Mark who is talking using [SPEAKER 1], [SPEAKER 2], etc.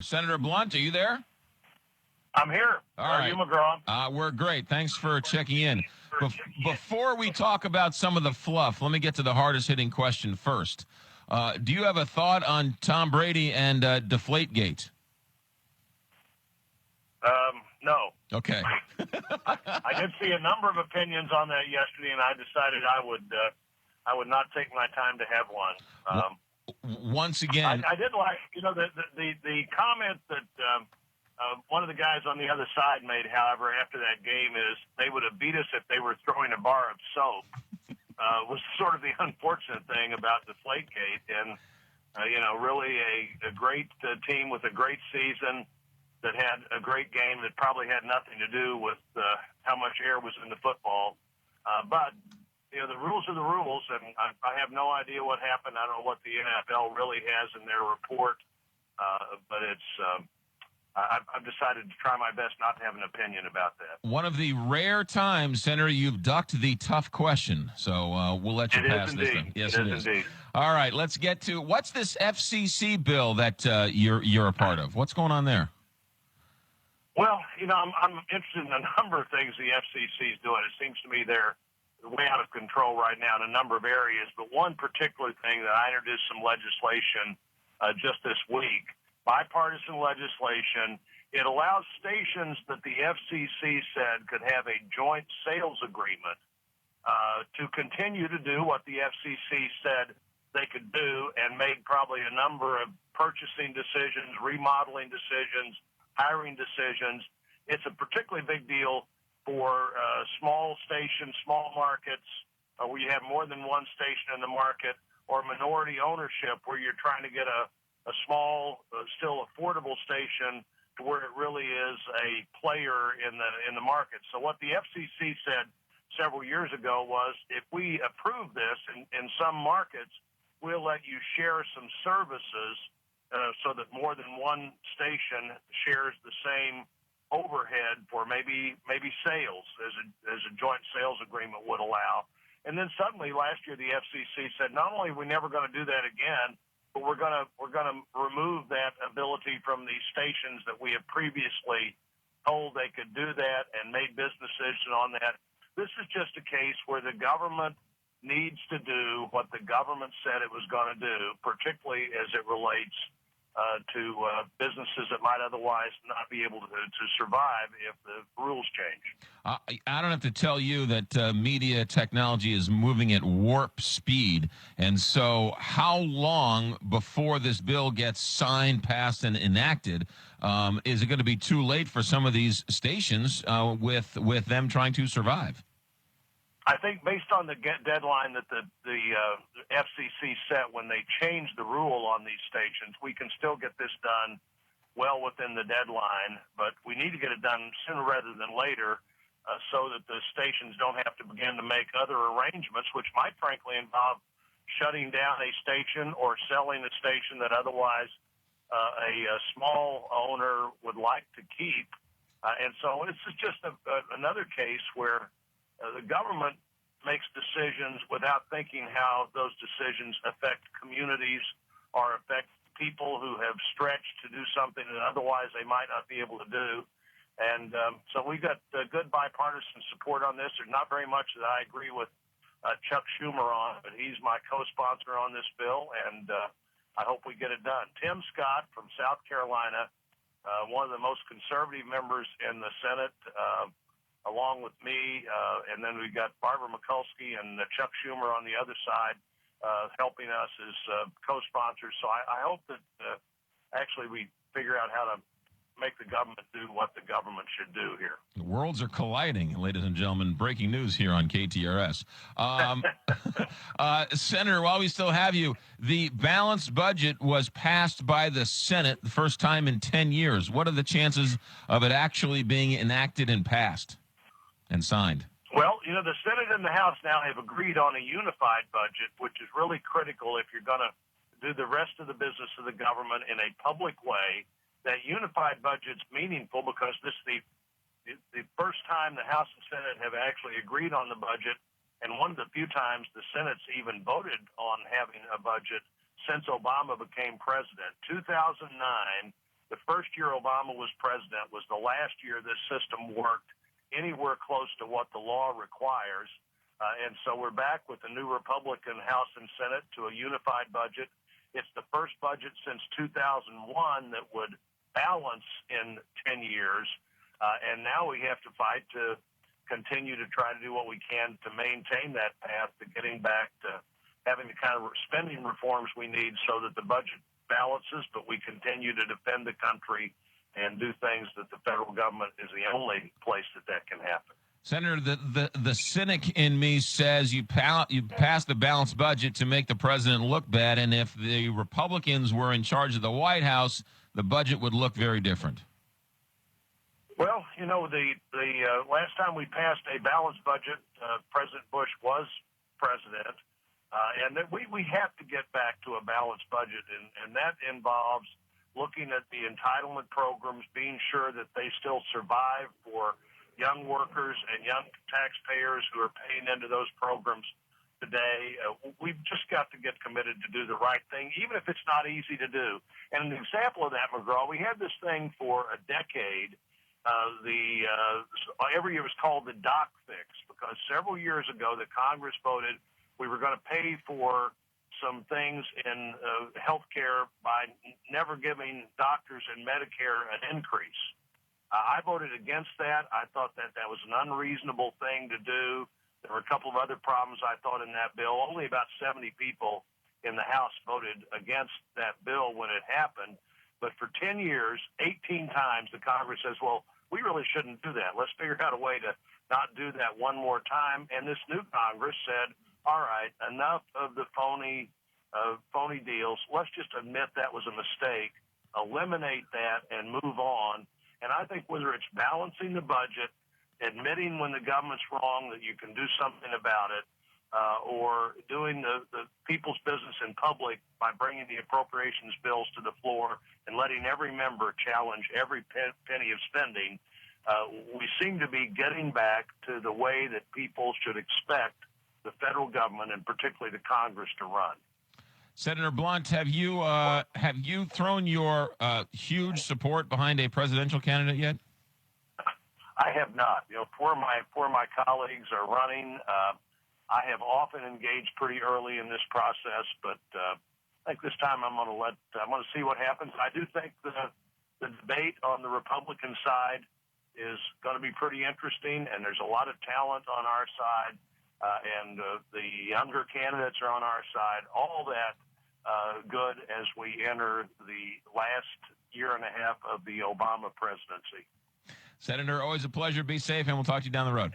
[SPEAKER 1] Senator Blunt, are you there?
[SPEAKER 2] I'm here.
[SPEAKER 1] All
[SPEAKER 2] How are
[SPEAKER 1] right.
[SPEAKER 2] you, McGraw?
[SPEAKER 1] We're great. Thanks for checking in. Before we talk about some of the fluff, let me get to the hardest hitting question first. Do you have a thought on Tom Brady and Deflategate?
[SPEAKER 2] No.
[SPEAKER 1] Okay.
[SPEAKER 2] I did see a number of opinions on that yesterday, and I decided I would not take my time to have one.
[SPEAKER 1] Once again,
[SPEAKER 2] I did like, the comment that one of the guys on the other side made, however, after that game is they would have beat us if they were throwing a bar of soap. Was sort of the unfortunate thing about Deflategate, and really a great team with a great season that had a great game that probably had nothing to do with how much air was in the football. But the rules are the rules, and I have no idea what happened. I don't know what the NFL really has in their report, but it's. I've decided to try my best not to have an opinion about that.
[SPEAKER 1] One of the rare times, Senator, you've ducked the tough question, so we'll let you pass this time. Yes, it is.
[SPEAKER 2] Indeed.
[SPEAKER 1] All right, let's get to what's this FCC bill that you're a part of? What's going on there?
[SPEAKER 2] Well, I'm interested in a number of things the FCC is doing. It seems to me they're way out of control right now in a number of areas. But one particular thing that I introduced some legislation just this week, bipartisan legislation. It allows stations that the FCC said could have a joint sales agreement to continue to do what the FCC said they could do and make probably a number of purchasing decisions, remodeling decisions, hiring decisions. It's a particularly big deal for small stations, small markets, where you have more than one station in the market, or minority ownership where you're trying to get a small, still affordable station to where it really is a player in the market. So what the FCC said several years ago was, if we approve this in some markets, we'll let you share some services so that more than one station shares the same overhead for maybe sales as a joint sales agreement would allow. And then suddenly last year the FCC said, not only are we never going to do that again, but we're going to remove that ability from these stations that we have previously told they could do that and made business decisions on that. This is just a case where the government needs to do what the government said it was going to do, particularly as it relates to businesses that might otherwise not be able to survive if the rules change.
[SPEAKER 1] I don't have to tell you that media technology is moving at warp speed. And so how long before this bill gets signed, passed, and enacted? Is it going to be too late for some of these stations with them trying to survive?
[SPEAKER 2] I think based on the deadline that the FCC set when they changed the rule on these stations, we can still get this done well within the deadline, but we need to get it done sooner rather than later so that the stations don't have to begin to make other arrangements, which might frankly involve shutting down a station or selling a station that otherwise a small owner would like to keep. And so this is just another case where the government makes decisions without thinking how those decisions affect communities or affect people who have stretched to do something that otherwise they might not be able to do. And so we've got good bipartisan support on this. There's not very much that I agree with Chuck Schumer on, but he's my co-sponsor on this bill, and I hope we get it done. Tim Scott from South Carolina, one of the most conservative members in the Senate, along with me, and then we've got Barbara Mikulski and Chuck Schumer on the other side helping us as co-sponsors. So I hope that actually we figure out how to make the government do what the government should do here.
[SPEAKER 1] The worlds are colliding, ladies and gentlemen. Breaking news here on KTRS. Senator, while we still have you, the balanced budget was passed by the Senate the first time in 10 years. What are the chances of it actually being enacted and passed and signed?
[SPEAKER 2] Well, the Senate and the House now have agreed on a unified budget, which is really critical if you're going to do the rest of the business of the government in a public way. That unified budget's meaningful because this is the first time the House and Senate have actually agreed on the budget, and one of the few times the Senate's even voted on having a budget since Obama became president. 2009, The first year Obama was president was the last year this system worked anywhere close to what the law requires. And so we're back with the new Republican House and Senate to a unified budget. It's the first budget since 2001 that would balance in 10 years. And now we have to fight to continue to try to do what we can to maintain that path to getting back to having the kind of spending reforms we need so that the budget balances, but we continue to defend the country and do things that the federal government is the only place that can happen.
[SPEAKER 1] Senator, the cynic in me says you pass the balanced budget to make the president look bad, and if the Republicans were in charge of the White House, the budget would look very different.
[SPEAKER 2] Well, you know, the last time we passed a balanced budget, President Bush was president, and that we have to get back to a balanced budget, and that involves looking at the entitlement programs, being sure that they still survive for young workers and young taxpayers who are paying into those programs today. We've just got to get committed to do the right thing, even if it's not easy to do. And an example of that, McGraw, we had this thing for a decade. Every year was called the doc fix because several years ago the Congress voted we were going to pay for some things in health care by never giving doctors and Medicare an increase. I voted against that. I thought that was an unreasonable thing to do. There were a couple of other problems I thought in that bill. Only about 70 people in the House voted against that bill when it happened. But for 10 years, 18 times, the Congress says, well, we really shouldn't do that. Let's figure out a way to not do that one more time. And this new Congress said, all right, enough of the phony deals. Let's just admit that was a mistake, eliminate that, and move on. And I think whether it's balancing the budget, admitting when the government's wrong that you can do something about it, or doing the people's business in public by bringing the appropriations bills to the floor and letting every member challenge every penny of spending, we seem to be getting back to the way that people should expect the federal government and particularly the Congress to run.
[SPEAKER 1] Senator Blunt, have you thrown your huge support behind a presidential candidate yet?
[SPEAKER 2] I have not. You know, four of my colleagues are running. I have often engaged pretty early in this process, but I think this time I'm going to see what happens. I do think the debate on the Republican side is going to be pretty interesting, and there's a lot of talent on our side, and the younger candidates are on our side. All that good as we enter the last year and a half of the Obama presidency.
[SPEAKER 1] Senator, always a pleasure. Be safe, and we'll talk to you down the road.